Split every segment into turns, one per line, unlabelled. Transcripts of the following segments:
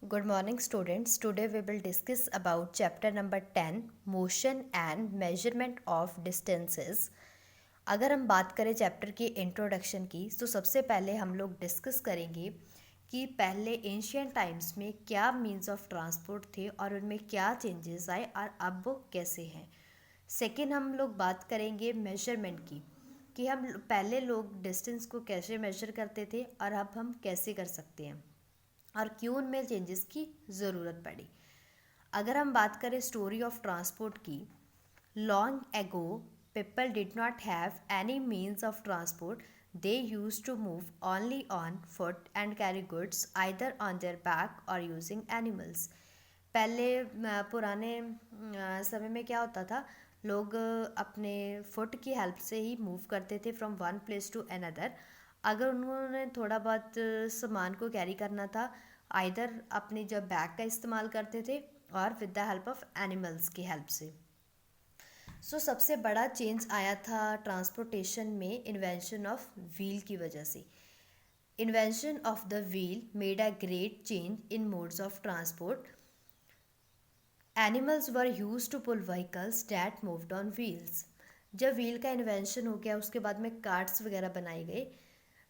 Good morning students. Today we will discuss about chapter number 10 motion and measurement of distances. अगर हम बात करें chapter की introduction की तो सबसे पहले हम लोग डिस्कस करेंगे कि पहले एंशियंट टाइम्स में क्या मीन्स ऑफ ट्रांसपोर्ट थे और उनमें क्या चेंजेस आए और अब वो कैसे हैं। सेकेंड हम लोग बात करेंगे मेजरमेंट की कि हम पहले लोग डिस्टेंस को कैसे मेजर करते थे और अब हम कैसे कर सकते हैं और क्यों उनमें चेंजेस की ज़रूरत पड़ी। अगर हम बात करें स्टोरी ऑफ ट्रांसपोर्ट की, long ago people did not have any means of transport, they use to move only on foot and carry goods either on their back और यूजिंग एनिमल्स। पहले पुराने समय में क्या होता था, लोग अपने फुट की हेल्प से ही मूव करते थे from one place to another. अगर उन्होंने थोड़ा बहुत सामान को कैरी करना था, आइदर अपने जब बैग का इस्तेमाल करते थे और with the help of animals की हेल्प से। सबसे बड़ा चेंज आया था ट्रांसपोर्टेशन में इन्वेंशन ऑफ व्हील की वजह से। Invention of the wheel made a great change in modes of transport. Animals were use to pull vehicles that moved on wheels. जब व्हील का इन्वेंशन हो गया उसके बाद में कार्ट्स वगैरह बनाए गए।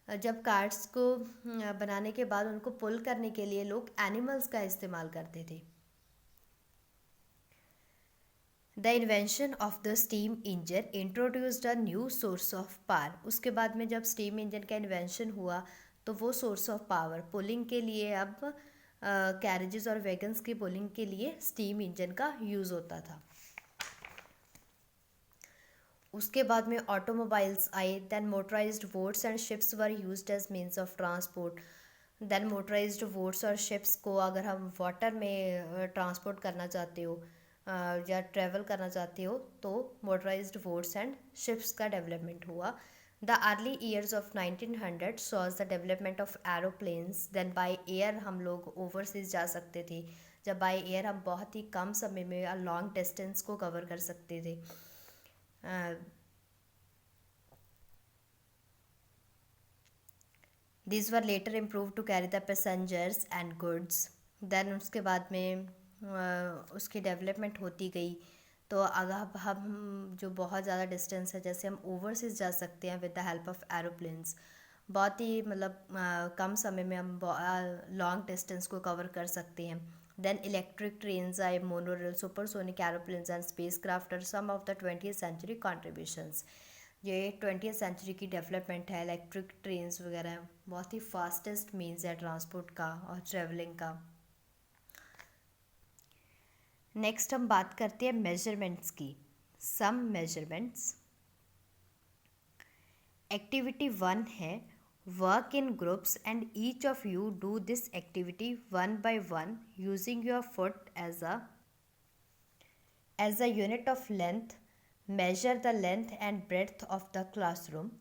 जब कार्ट्स को बनाने के बाद उनको पुल करने के लिए लोग एनिमल्स का इस्तेमाल करते थे। The invention of the steam engine introduced a new source of power. उसके बाद में जब स्टीम इंजन का इन्वेंशन हुआ तो वो सोर्स ऑफ पावर पुलिंग के लिए अब कैरेजेस और वैगन्स की पुलिंग के लिए स्टीम इंजन का यूज़ होता था। उसके बाद में ऑटोमोबाइल्स आए, then motorized boats and ships were used as means of transport. Then motorized boats और शिप्स को अगर हम वाटर में ट्रांसपोर्ट करना चाहते हो या ट्रेवल करना चाहते हो तो मोटराइज्ड बोट्स एंड शिप्स का डेवलपमेंट हुआ। The early years of 1900 saws the development of aeroplanes. Then by air हम लोग ओवरसीज जा सकते थे। जब बाय एयर हम बहुत ही कम समय में लॉन्ग डिस्टेंस को कवर कर सकते थे। These were later improved to carry the passengers and goods. Then उसके बाद में उसकी डेवलपमेंट होती गई। तो अगर हम जो बहुत ज़्यादा डिस्टेंस है, जैसे हम ओवरसीज जा सकते हैं with the help of aeroplanes, बहुत ही मतलब कम समय में हम लॉन्ग डिस्टेंस को कवर कर सकते हैं। देन इलेक्ट्रिक ट्रेन्स आए, monorail, supersonic aeroplanes and spacecraft are some of the 20th century contributions. ये 20th सेंचुरी की डेवलपमेंट है। इलेक्ट्रिक ट्रेन्स वगैरह बहुत ही फास्टेस्ट मीन्स है ट्रांसपोर्ट का और ट्रेवलिंग का। नेक्स्ट हम बात करते हैं मेजरमेंट्स की। सम मेजरमेंट्स। एक्टिविटी 1 है work in groups and each of you do this activity one by one using your foot as a unit of length. Measure the length and breadth of the classroom.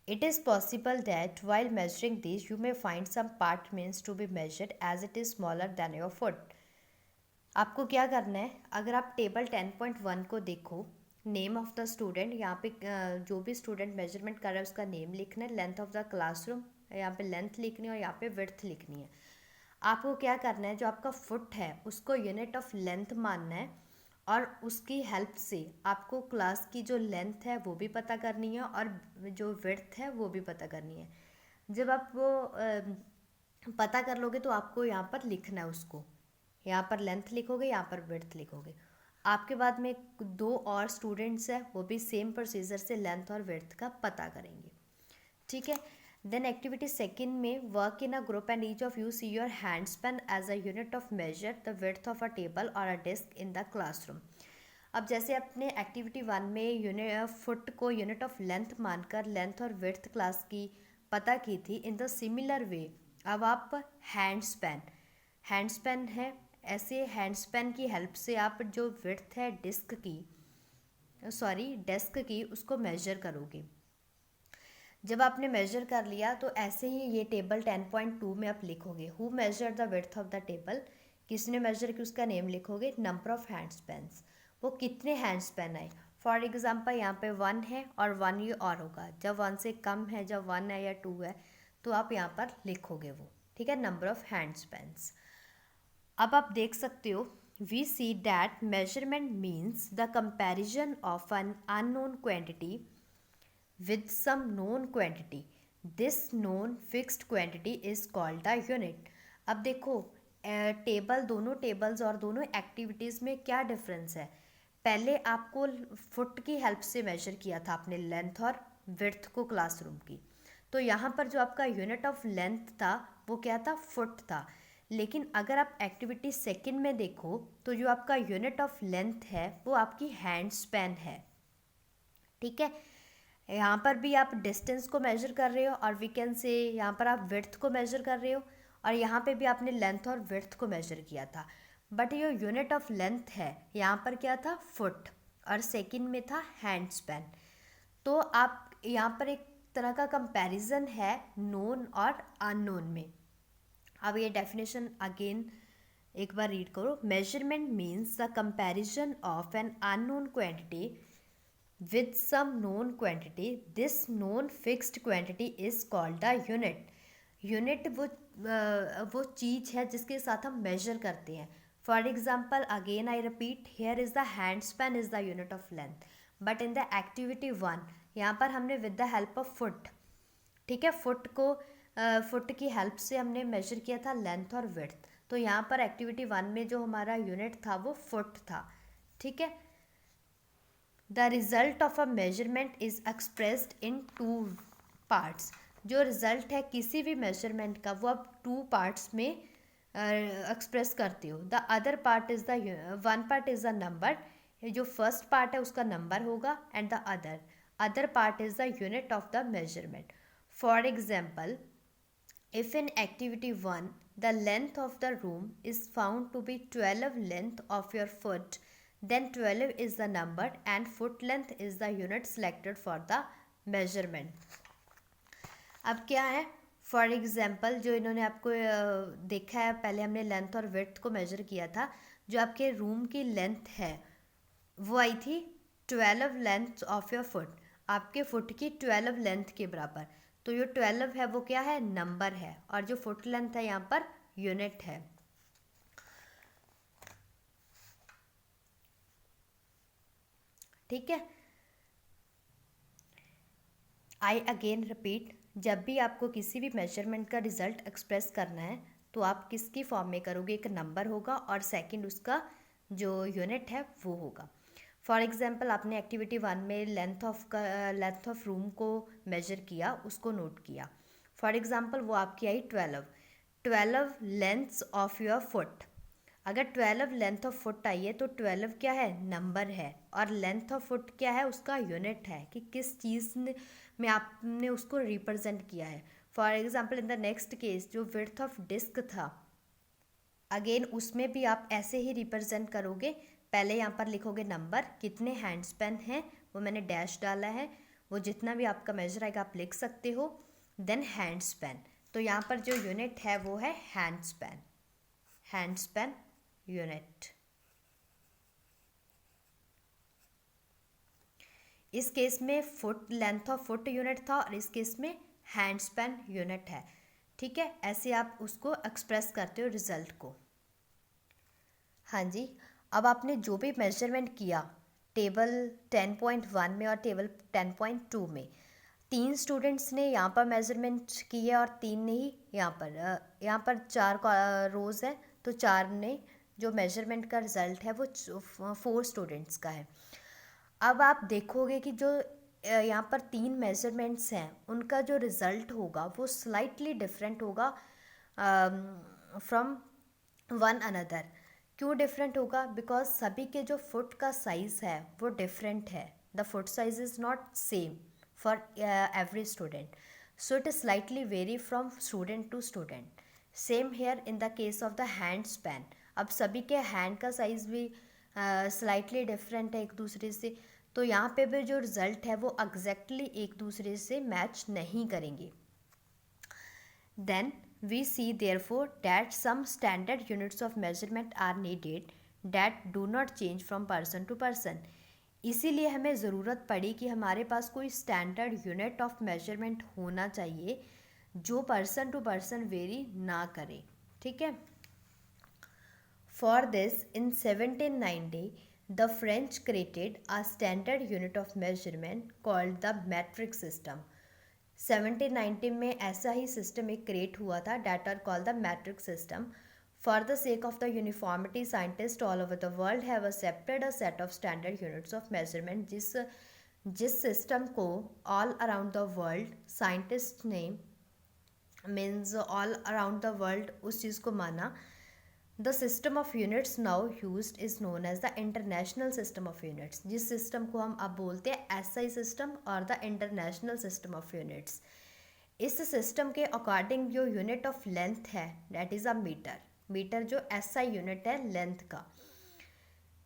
It is possible that while measuring these, you may find some part means to be measured as it is smaller than your foot. आपको क्या करना है, अगर आप table 10.1 को देखो, name of the student, यहाँ पे जो भी स्टूडेंट मेजरमेंट कर रहा है उसका नेम लिखना है, लेंथ ऑफ द क्लासरूम यहाँ पे लेंथ लिखनी है और यहाँ पे विड्थ लिखनी है। आपको क्या करना है, जो आपका फुट है उसको यूनिट ऑफ लेंथ मानना है और उसकी हेल्प से आपको क्लास की जो लेंथ है वो भी पता करनी है और जो विड्थ है वो भी पता करनी है। जब आप वो पता कर लोगे तो आपको यहाँ पर लिखना है उसको, यहाँ पर लेंथ लिखोगे, यहाँ पर विड्थ लिखोगे। आपके बाद में 2 और स्टूडेंट्स हैं, वो भी सेम प्रोसीजर से लेंथ और विड्थ का पता करेंगे। ठीक है। देन एक्टिविटी 2 में work in a group and each of you see your hand span as a unit of measure the width of a table और a desk in the classroom. अब जैसे अपने एक्टिविटी 1 में फुट को unit of length मानकर length और width class की पता की थी, इन द सिमिलर वे अब आप हैंड स्पेन है, ऐसे हैंड स्पेन की हेल्प से आप जो विड्थ है डेस्क की उसको मेजर करोगे। जब आपने मेजर कर लिया तो ऐसे ही ये टेबल 10.2 में आप लिखोगे who major the width of the table, किसने मेजर की उसका नेम लिखोगे, नंबर ऑफ हैंड स्पेन्स, वो कितने हैंड स्पेन आए। फॉर एग्जांपल यहाँ पे 1 है और 1 ये और होगा, जब 1 से कम है, जब 1 है या 2 है तो आप यहाँ पर लिखोगे वो, ठीक है, नंबर ऑफ हैंड स्पेन्स। अब आप देख सकते हो, we see that measurement means the comparison of an unknown quantity with some known quantity. This known fixed quantity is called the unit. अब देखो, टेबल, दोनों टेबल्स और दोनों एक्टिविटीज़ में क्या डिफरेंस है. पहले आपको फुट की हेल्प से मेजर किया था आपने लेंथ और विड्थ को क्लासरूम की, तो यहाँ पर जो आपका यूनिट ऑफ लेंथ था वो क्या था, फुट था. लेकिन अगर आप एक्टिविटी सेकंड में देखो तो जो आपका यूनिट ऑफ लेंथ है वो आपकी हैंड स्पैन है. ठीक है, यहाँ पर भी आप डिस्टेंस को मेजर कर रहे हो और वी कैन से यहाँ पर आप विड्थ को मेजर कर रहे हो, और यहाँ पे भी आपने लेंथ और विड्थ को मेजर किया था. बट ये यूनिट ऑफ लेंथ है यहाँ पर क्या था, फुट, और सेकंड में था हैंड स्पैन. तो आप यहाँ पर एक तरह का कंपैरिजन है नोन और अननोन में. अब ये डेफिनेशन अगेन एक बार रीड करो. Measurement means the comparison of an unknown quantity with some known quantity. This known fixed quantity is called the unit. Unit वो चीज़ है जिसके साथ हम मेजर करते हैं. For example again I repeat, here is the hand span is the unit of length. But in the activity 1 यहाँ पर हमने with the help of foot, ठीक है, फुट की हेल्प से हमने मेजर किया था लेंथ और विड्थ. तो यहाँ पर एक्टिविटी 1 में जो हमारा यूनिट था वो फुट था. ठीक है, the result of a measurement is expressed in 2 parts. जो रिजल्ट है किसी भी मेजरमेंट का वो आप 2 पार्ट्स में एक्सप्रेस करते हो. The other part is the one part is the number. जो फर्स्ट पार्ट है उसका नंबर होगा, and the other part is the unit of the measurement. For example, if in activity 1 the length of the room is found to be 12 length of your foot, then 12 is the number and foot length is the unit selected for the measurement. अब क्या है, for example जो इन्होंने आपको देखा है, पहले हमने लेंथ और विड्थ को मेजर किया था. जो आपके रूम की लेंथ है वो आई थी 12 लेंथ ऑफ योर फुट, आपके फुट की 12 लेंथ के बराबर. तो जो 12 है वो क्या है, नंबर है, और जो फुट लेंथ है यहाँ पर यूनिट है. ठीक है, आई अगेन रिपीट, जब भी आपको किसी भी मेजरमेंट का रिजल्ट एक्सप्रेस करना है तो आप किसकी फॉर्म में करोगे, एक नंबर होगा और सेकंड उसका जो यूनिट है वो होगा. फॉर एग्जाम्पल आपने एक्टिविटी 1 में लेंथ ऑफ रूम को मेजर किया, उसको नोट किया. फॉर एग्जाम्पल वो आपकी आई 12 लेंथ्स ऑफ योर फुट. अगर 12 लेंथ ऑफ फुट आई है तो 12 क्या है, नंबर है, और लेंथ ऑफ फुट क्या है, उसका यूनिट है कि किस चीज़ में आपने उसको रिप्रेजेंट किया है. For example in the next case जो विड्थ ऑफ डिस्क था, अगेन उसमें भी आप ऐसे ही रिप्रेजेंट करोगे. पहले यहाँ पर लिखोगे नंबर, कितने हैंड स्पैन हैं वो मैंने डैश डाला है, वो जितना भी आपका मेजर आएगा आप लिख सकते हो. देन हैंड स्पैन, तो यहाँ पर जो यूनिट है वो है हैंड स्पैन यूनिट. इस केस में foot length of foot unit था और इस केस में हैंड स्पैन यूनिट है. ठीक है, ऐसे आप उसको एक्सप्रेस करते हो रिजल्ट को. हाँ जी, अब आपने जो भी मेजरमेंट किया टेबल 10.1 में और टेबल 10.2 में, 3 स्टूडेंट्स ने यहाँ पर मेजरमेंट की है और 3 ने ही यहाँ पर 4 रोज़ है तो 4 ने जो मेजरमेंट का रिज़ल्ट है वो 4 स्टूडेंट्स का है. अब आप देखोगे कि जो यहाँ पर 3 मेजरमेंट्स हैं उनका जो रिज़ल्ट होगा वो स्लाइटली डिफरेंट होगा फ्रॉम वन अनदर. क्यों डिफरेंट होगा, बिकॉज सभी के जो फुट का साइज़ है वो डिफरेंट है. The foot size is not same for every student, so it is slightly vary from student to student. Same here in the case of the hand span. अब सभी के हैंड का size भी slightly different है एक दूसरे से, तो यहाँ पे भी जो रिज़ल्ट है वो एग्जैक्टली एक दूसरे से मैच नहीं करेंगे. Then we see therefore that some standard units of measurement are needed that do not change from person to person. इसीलिए हमें ज़रूरत पड़ी कि हमारे पास कोई स्टैंडर्ड यूनिट ऑफ मेजरमेंट होना चाहिए जो पर्सन टू पर्सन वेरी ना करे. ठीक है, For this, in 1790, the French created a standard unit of measurement called the metric system. 1790 में ऐसा ही सिस्टम एक क्रिएट हुआ था, that are called the metric system. For the sake of the uniformity, scientists all over the world have accepted a set of standard units of measurement. जिस system को all around the world scientist ने means all around the world उस चीज़ को माना. The system of units now used is known as the international system of units. जिस system को हम अब बोलते हैं एसआई सिस्टम और the international system of units. इस सिस्टम के अकॉर्डिंग जो यूनिट ऑफ लेंथ है that is a metre. Metre जो एसआई यूनिट है लेंथ का.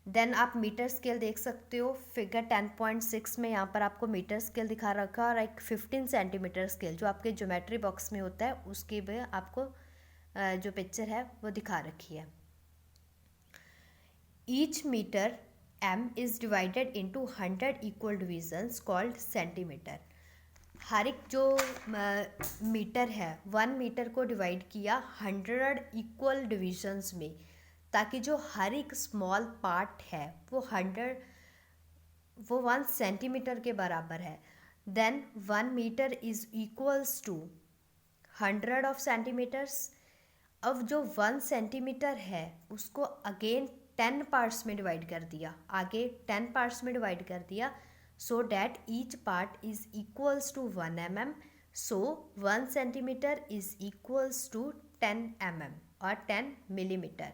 देन आप मीटर स्केल देख सकते हो फिगर 10.6 में. यहाँ पर आपको मीटर स्केल दिखा रखा और एक 15 सेंटीमीटर स्केल जो आपके ज्योमेट्री बॉक्स में होता है उसकी भी आपको जो पिक्चर है वो दिखा रखी है. Each metre M is divided into 100 equal divisions called centimetre. हर एक जो मीटर है 1 मीटर को डिवाइड किया 100 इक्वल डिविजन्स में, ताकि जो हर एक स्मॉल पार्ट है वो 1 सेंटीमीटर के बराबर है. Then 1 metre is equals to 100 of centimetres. अब जो 1 सेंटीमीटर है उसको अगेन 10 पार्ट्स में डिवाइड कर दिया, आगे 10 पार्ट्स में डिवाइड कर दिया, so that each part is equals to 1 mm. So 1 centimetre is equals to 10 mm और 10 millimeter.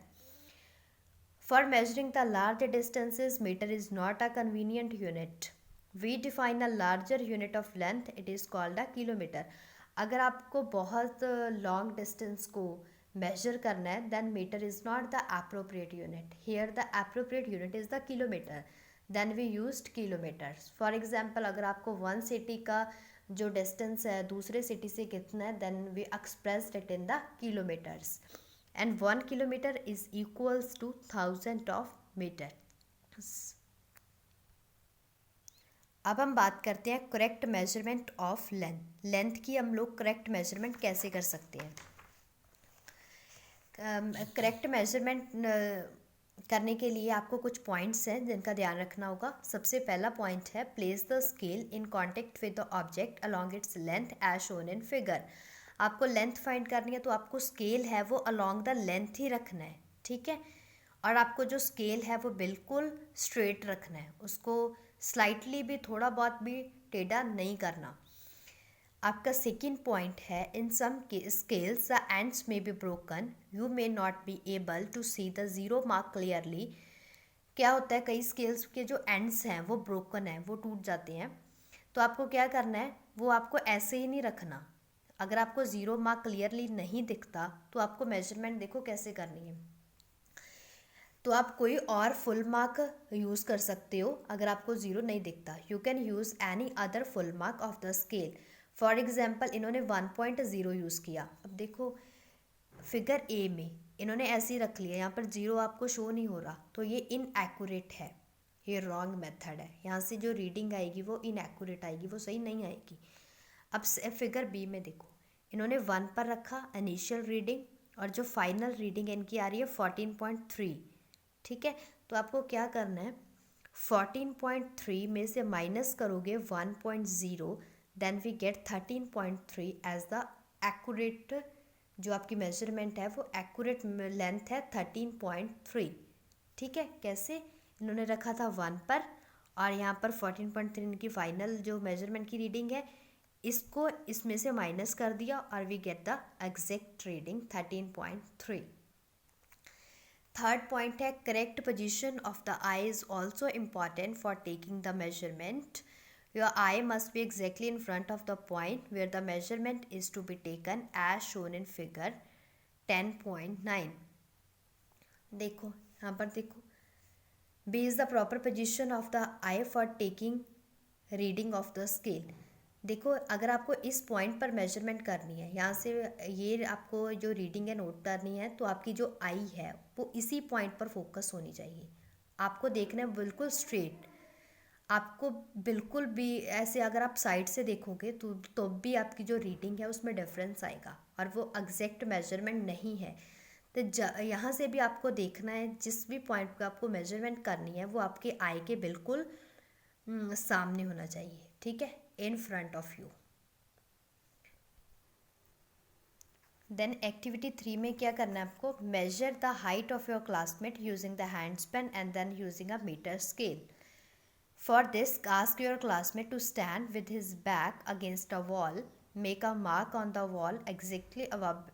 For measuring the larger distances, meter is not a convenient unit. We define a larger unit of length. It is called a kilometer. अगर आपको बहुत long distance को measure करना है then meter is not the appropriate unit. Here the appropriate unit is the kilometer. Then we used kilometers. For example, अगर आपको one city का जो डिस्टेंस है दूसरे सिटी से कितना है then we expressed it in the kilometers. And 1 kilometer is equals to 1000 of meters. अब हम बात करते हैं correct measurement of length. Length की हम लोग करेक्ट मेजरमेंट कैसे कर सकते हैं. करेक्ट मेजरमेंट करने के लिए आपको कुछ पॉइंट्स हैं जिनका ध्यान रखना होगा. सबसे पहला पॉइंट है place the scale in contact with the object along its length as shown in figure. आपको लेंथ फाइंड करनी है तो आपको स्केल है वो अलॉन्ग द लेंथ ही रखना है, ठीक है. और आपको जो स्केल है वो बिल्कुल स्ट्रेट रखना है, उसको स्लाइटली भी थोड़ा बहुत भी टेढ़ा नहीं करना. आपका सेकंड पॉइंट है in some scales the ends may be broken, you may not be able to see the zero mark clearly. क्या होता है कई स्केल्स के जो एंड्स हैं वो ब्रोकन है, वो टूट जाते हैं. तो आपको क्या करना है वो आपको ऐसे ही नहीं रखना. अगर आपको ज़ीरो मार्क क्लियरली नहीं दिखता तो आपको मेजरमेंट देखो कैसे करनी है. तो आप कोई और फुल मार्क यूज़ कर सकते हो अगर आपको ज़ीरो नहीं दिखता. You can use any other full mark of the scale. For example इन्होंने 1.0 यूज़ किया. अब देखो फिगर ए में इन्होंने ऐसे ही रख लिया, यहाँ पर ज़ीरो आपको शो नहीं हो रहा, तो ये इनएक्यूरेट है, ये रॉन्ग मेथड है. यहाँ से जो रीडिंग आएगी वो इनएक्यूरेट आएगी, वो सही नहीं आएगी. अब फिगर बी में देखो इन्होंने 1 पर रखा इनिशियल रीडिंग और जो फाइनल रीडिंग इनकी आ रही है 14.3, ठीक है. तो आपको क्या करना है 14.3 में से माइनस करोगे 1.0, then we get 13.3 as the accurate. जो आपकी मेजरमेंट है वो एक्यूरेट लेंथ है 13.3, ठीक है. कैसे इन्होंने रखा था 1 पर और यहाँ पर 14.3 इनकी फाइनल जो मेजरमेंट की रीडिंग है, इसको इसमें से माइनस कर दिया और we get the exact reading 13.3. Third point है correct position of the eye is also important for taking the measurement. Your eye must be exactly in front of the point where the measurement is to be taken as shown in figure 10.9. देखो यहाँ पर देखो B is the proper position of the eye for taking reading of the scale. देखो अगर आपको इस point पर measurement करनी है, यहाँ से ये आपको जो रीडिंग है नोट करनी है, तो आपकी जो आई है वो इसी पॉइंट पर फोकस होनी चाहिए. आपको देखना है बिल्कुल स्ट्रेट. आपको बिल्कुल भी ऐसे अगर आप साइड से देखोगे तो भी आपकी जो रीडिंग है उसमें डिफरेंस आएगा और वो एग्जैक्ट मेजरमेंट नहीं है. तो यहाँ से भी आपको देखना है, जिस भी पॉइंट पे आपको मेजरमेंट करनी है वो आपके आई के बिल्कुल सामने होना चाहिए, ठीक है, in front of you. Then activity 3 में क्या करना है आपको, measure the height of your classmate using the hand span and then using a metre scale. For this ask your classmate to stand with his back against a wall, make a mark on the wall exactly above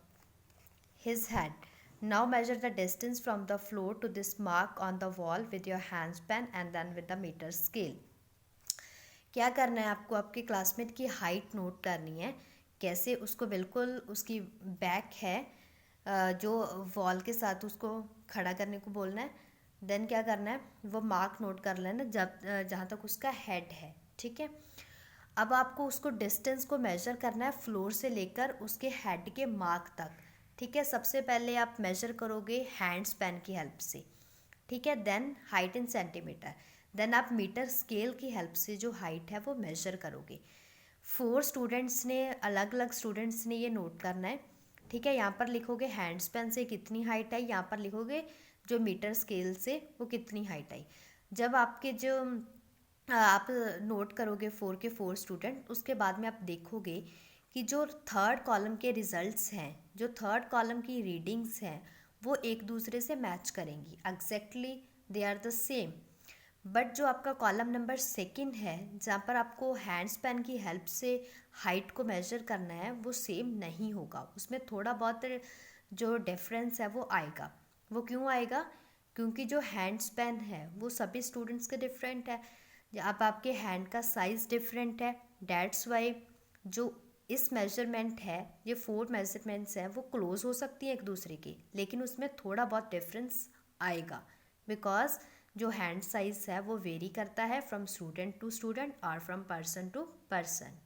his head. Now measure the distance from the floor to this mark on the wall with your handspan and then with the meter scale. क्या करना है आपको, आपके classmate की height note करनी है, कैसे उसको बिल्कुल उसकी बैक है जो वॉल के साथ उसको खड़ा करने को बोलना है। देन क्या करना है, वो मार्क नोट कर लेना जब जहाँ तक उसका हेड है, ठीक है। अब आपको उसको डिस्टेंस को मेजर करना है फ्लोर से लेकर उसके हेड के मार्क तक, ठीक है। सबसे पहले आप मेजर करोगे हैंड स्पैन की हेल्प से, ठीक है, then height in centimetre, then आप मीटर स्केल की हेल्प से जो हाइट है वो मेजर करोगे। 4 स्टूडेंट्स ने, अलग अलग स्टूडेंट्स ने ये नोट करना है, ठीक है। यहाँ पर लिखोगे हैंड स्पैन से कितनी हाइट आई, यहाँ पर लिखोगे जो मीटर स्केल से वो कितनी हाइट आई। जब आपके जो आप नोट करोगे 4 के 4 स्टूडेंट, उसके बाद में आप देखोगे कि जो थर्ड कॉलम के रिजल्ट्स हैं, जो थर्ड कॉलम की रीडिंग्स हैं, वो एक दूसरे से मैच करेंगी, exactly they are the same. But जो आपका कॉलम नंबर 2 है, जहाँ पर आपको हैंड स्पैन की हेल्प से हाइट को मेजर करना है, वो सेम नहीं होगा, उसमें थोड़ा बहुत जो डिफरेंस है वो आएगा। वो क्यों आएगा, क्योंकि जो हैंड स्पैन है वो सभी स्टूडेंट्स के डिफरेंट है। अब आपके हैंड का साइज़ डिफरेंट है, डेट्स वाई जो इस मेजरमेंट है, ये 4 मेजरमेंट्स हैं, वो क्लोज हो सकती हैं एक दूसरे की, लेकिन उसमें थोड़ा बहुत डिफरेंस आएगा, बिकॉज जो हैंड साइज़ है वो वेरी करता है फ्रॉम स्टूडेंट टू स्टूडेंट और फ्रॉम पर्सन टू पर्सन।